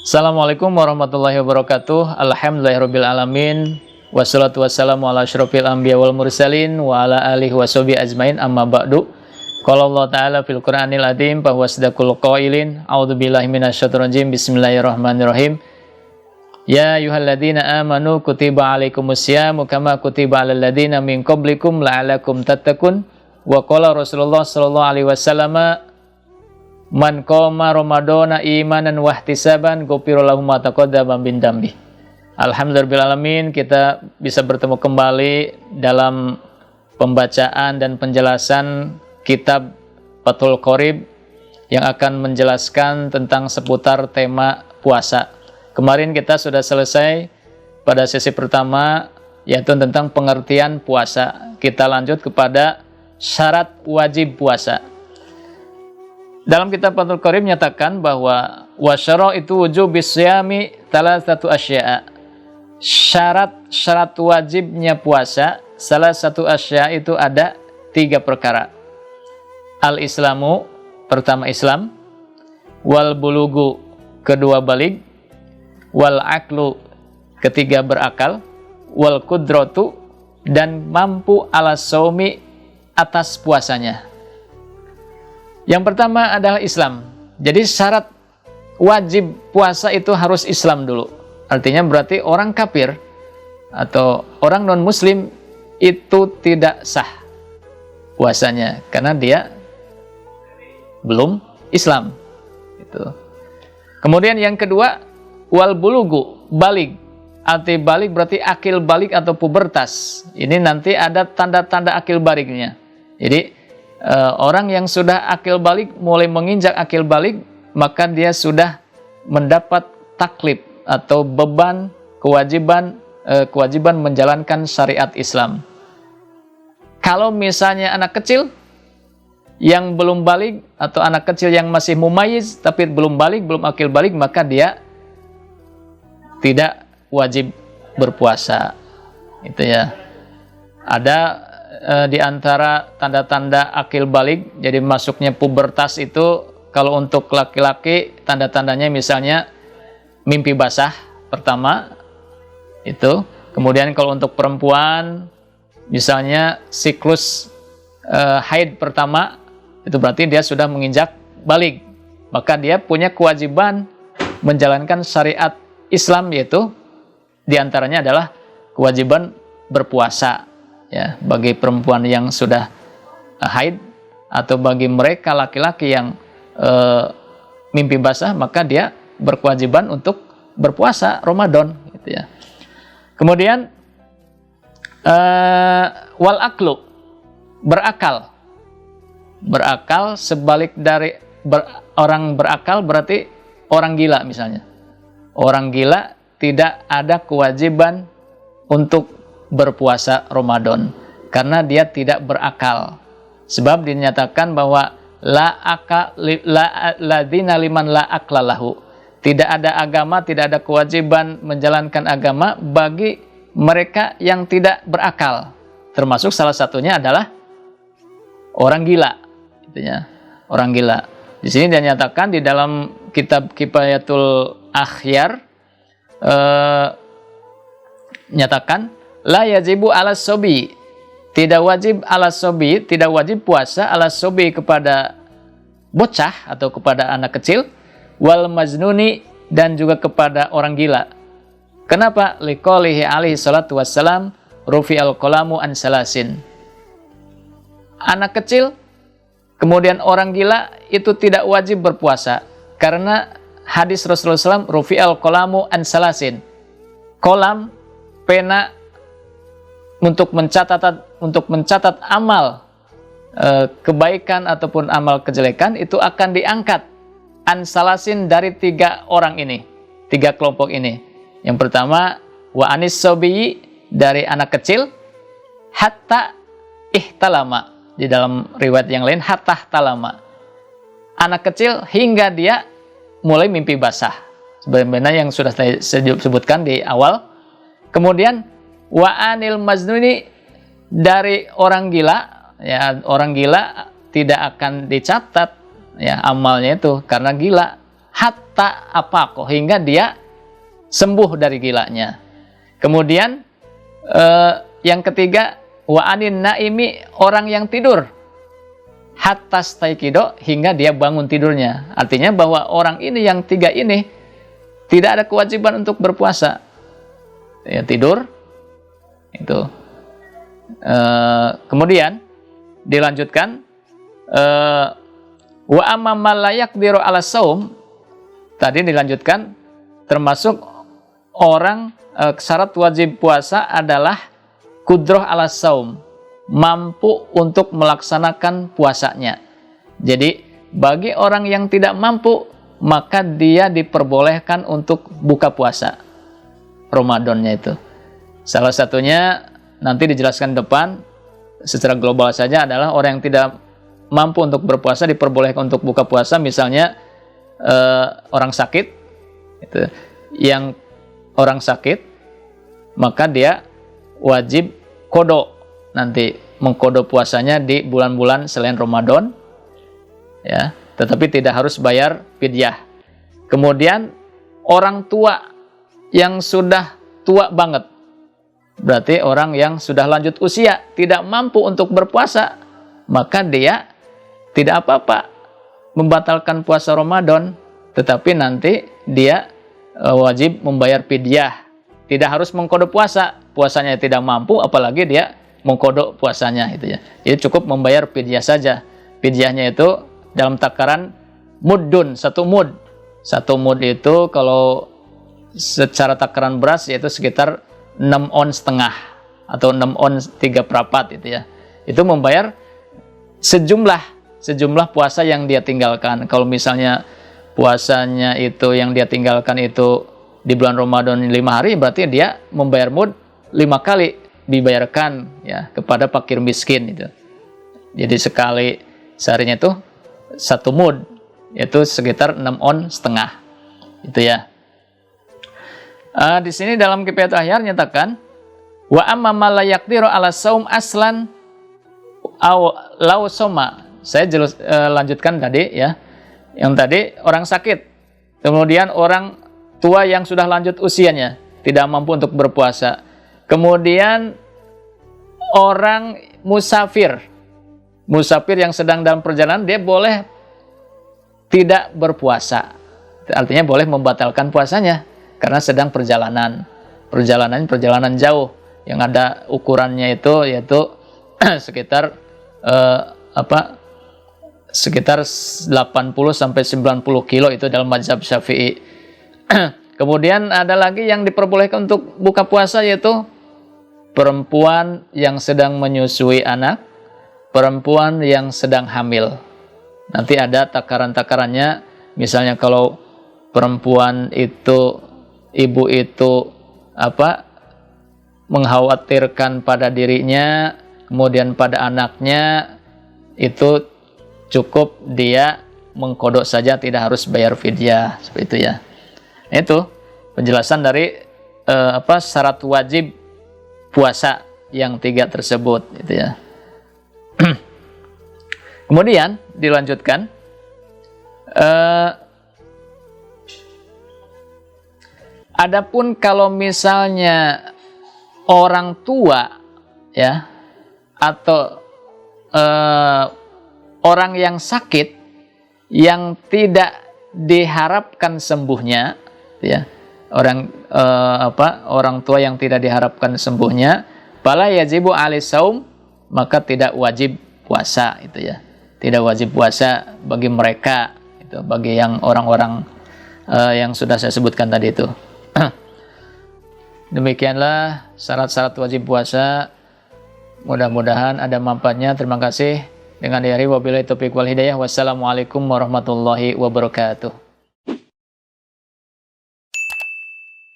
Assalamualaikum warahmatullahi wabarakatuh. Alhamdulillahirabbil alamin. Wassalatu wassalamu ala asyrofil anbiya wal mursalin wa ala alihi washabihi ajmain, amma ba'du. Qala Allah Ta'ala fil Qur'anil Azim fa huwa asdaqul qailin. A'udzubillahi minasyaitonir rajim. Bismillahirrahmanirrahim. Ya ayyuhalladzina amanu kutiba alaikumusyamu kama kutiba alal ladzina min qablikum la'allakum tattaqun. Wa qala Rasulullah sallallahu alaihi wasallam, man qoma ramadhana imanan wahtisaban ghufira lahu ma taqaddama min dambi. Alhamdulillahirabbil, kita bisa bertemu kembali dalam pembacaan dan penjelasan kitab Fathul Qorib yang akan menjelaskan tentang seputar tema puasa. Kemarin kita sudah selesai pada sesi pertama, yaitu tentang pengertian puasa. Kita lanjut kepada syarat wajib puasa. Dalam kitab Fathul Qorib menyatakan bahwa wasyara itu wujubis syami thalathatu asya'a. Syarat wajibnya puasa, salah satu asya itu ada 3 perkara. Al-islamu, pertama Islam, wal bulugu, kedua balig, wal aklu, ketiga berakal, wal kudratu, dan mampu ala saumi, atas puasanya. Yang pertama adalah Islam. Jadi syarat wajib puasa itu harus Islam dulu. Artinya berarti orang kafir atau orang non-muslim itu tidak sah puasanya karena dia belum Islam. Gitu. Kemudian yang kedua, wal bulugu, balik. Arti balik berarti akil balik atau pubertas. Ini nanti ada tanda-tanda akil baliknya. Jadi orang yang sudah akil balik, mulai menginjak akil balik, maka dia sudah mendapat taklif atau beban kewajiban menjalankan syariat Islam. Kalau misalnya anak kecil yang belum balik atau anak kecil yang masih mumayyiz tapi belum balik, belum akil balik, maka dia tidak wajib berpuasa. Itu ya. Ada di antara tanda-tanda akil balik, jadi masuknya pubertas itu, kalau untuk laki-laki tanda-tandanya misalnya mimpi basah pertama itu. Kemudian kalau untuk perempuan misalnya siklus haid pertama, itu berarti dia sudah menginjak balik, maka dia punya kewajiban menjalankan syariat Islam, yaitu diantaranya adalah kewajiban berpuasa. Ya, bagi perempuan yang sudah haid atau bagi mereka laki-laki yang mimpi basah, maka dia berkewajiban untuk berpuasa Ramadan, gitu ya. Kemudian wal aklu, berakal sebalik dari orang berakal berarti orang gila misalnya. Orang gila tidak ada kewajiban untuk berpuasa Ramadan karena dia tidak berakal. Sebab dinyatakan bahwa ladzina liman la aklalahu, tidak ada agama, tidak ada kewajiban menjalankan agama bagi mereka yang tidak berakal. Termasuk salah satunya adalah orang gila. Intinya orang gila. Di sini dinyatakan di dalam kitab Kifayatul Akhyar, nyatakan la yajibu ala sobi, tidak wajib ala sobi, tidak wajib puasa ala sobi kepada bocah atau kepada anak kecil, wal majnuni, dan juga kepada orang gila. Kenapa? Liqaulihi alaihi salatu wassalam, rufi'al qalamu an salasin. Anak kecil kemudian orang gila itu tidak wajib berpuasa karena hadis Rasulullah SAW, rufi'al qalamu an salasin. Kolam, pena untuk mencatat amal kebaikan ataupun amal kejelekan itu akan diangkat ansalasin dari 3 orang ini, 3 kelompok ini. Yang pertama wa anis sobiyi, dari anak kecil, hatta ihtalama, di dalam riwayat yang lain hatta talama, anak kecil hingga dia mulai mimpi basah, sebenarnya yang sudah saya sebutkan di awal. Kemudian wa anil majnuni, dari orang gila, ya orang gila tidak akan dicatat ya amalnya itu karena gila, hatta apa kok hingga dia sembuh dari gilanya. Kemudian yang ketiga, wa anin naimi, orang yang tidur, hatta staiqido, hingga dia bangun tidurnya. Artinya bahwa orang ini yang tiga ini tidak ada kewajiban untuk berpuasa. Ya, tidur itu. Kemudian dilanjutkan, wa amma man la yaqdiru ala saum, tadi dilanjutkan termasuk orang syarat wajib puasa adalah kudroh ala saum, mampu untuk melaksanakan puasanya. Jadi bagi orang yang tidak mampu, maka dia diperbolehkan untuk buka puasa Ramadannya itu. Salah satunya nanti dijelaskan depan secara global saja adalah orang yang tidak mampu untuk berpuasa diperbolehkan untuk buka puasa. Misalnya orang sakit, itu, yang orang sakit maka dia wajib kodok, nanti mengkodok puasanya di bulan-bulan selain Ramadan, ya, tetapi tidak harus bayar fidyah. Kemudian orang tua yang sudah tua banget, berarti orang yang sudah lanjut usia tidak mampu untuk berpuasa, maka dia tidak apa-apa membatalkan puasa Ramadan, tetapi nanti dia wajib membayar fidyah. Tidak harus mengkodok puasa, puasanya tidak mampu, apalagi dia mengkodok puasanya, itu ya. Jadi cukup membayar fidyah saja. Fidyahnya itu dalam takaran muddun, satu mud. Satu mud itu kalau secara takaran beras yaitu sekitar 6 ons setengah atau 6 ons 3/4 itu ya. Itu membayar sejumlah puasa yang dia tinggalkan. Kalau misalnya puasanya itu yang dia tinggalkan itu di bulan Ramadan 5 hari, berarti dia membayar mud 5 kali dibayarkan ya kepada fakir miskin itu. Jadi sekali seharinya itu 1 mud, yaitu sekitar 6 on setengah. Itu ya. Di sini dalam Kifayatul Ahyar nyatakan wa amma ma la yaqdiru ala saum aslan aw law soma. Saya lanjutkan tadi ya. Yang tadi orang sakit, kemudian orang tua yang sudah lanjut usianya tidak mampu untuk berpuasa, kemudian orang musafir yang sedang dalam perjalanan, dia boleh tidak berpuasa, artinya boleh membatalkan puasanya karena sedang perjalanan jauh yang ada ukurannya itu yaitu sekitar sekitar 80 sampai 90 kilo itu dalam mazhab Syafi'i. Kemudian ada lagi yang diperbolehkan untuk buka puasa yaitu perempuan yang sedang menyusui anak, perempuan yang sedang hamil. Nanti ada takaran-takarannya, misalnya kalau perempuan itu, ibu itu mengkhawatirkan pada dirinya, kemudian pada anaknya, itu cukup dia mengkodok saja, tidak harus bayar fidyah, seperti itu ya. Itu penjelasan dari syarat wajib puasa yang 3 tersebut, gitu ya. Kemudian dilanjutkan, adapun kalau misalnya orang tua ya atau orang yang sakit yang tidak diharapkan sembuhnya, ya, orang tua yang tidak diharapkan sembuhnya, fala yajibu alaihi saum, maka tidak wajib puasa, itu ya, tidak wajib puasa bagi mereka, itu bagi yang orang-orang yang sudah saya sebutkan tadi itu. Demikianlah syarat-syarat wajib puasa. Mudah-mudahan ada manfaatnya. Terima kasih. Dengan diri wabillahi taufiq wal hidayah. Wassalamualaikum warahmatullahi wabarakatuh.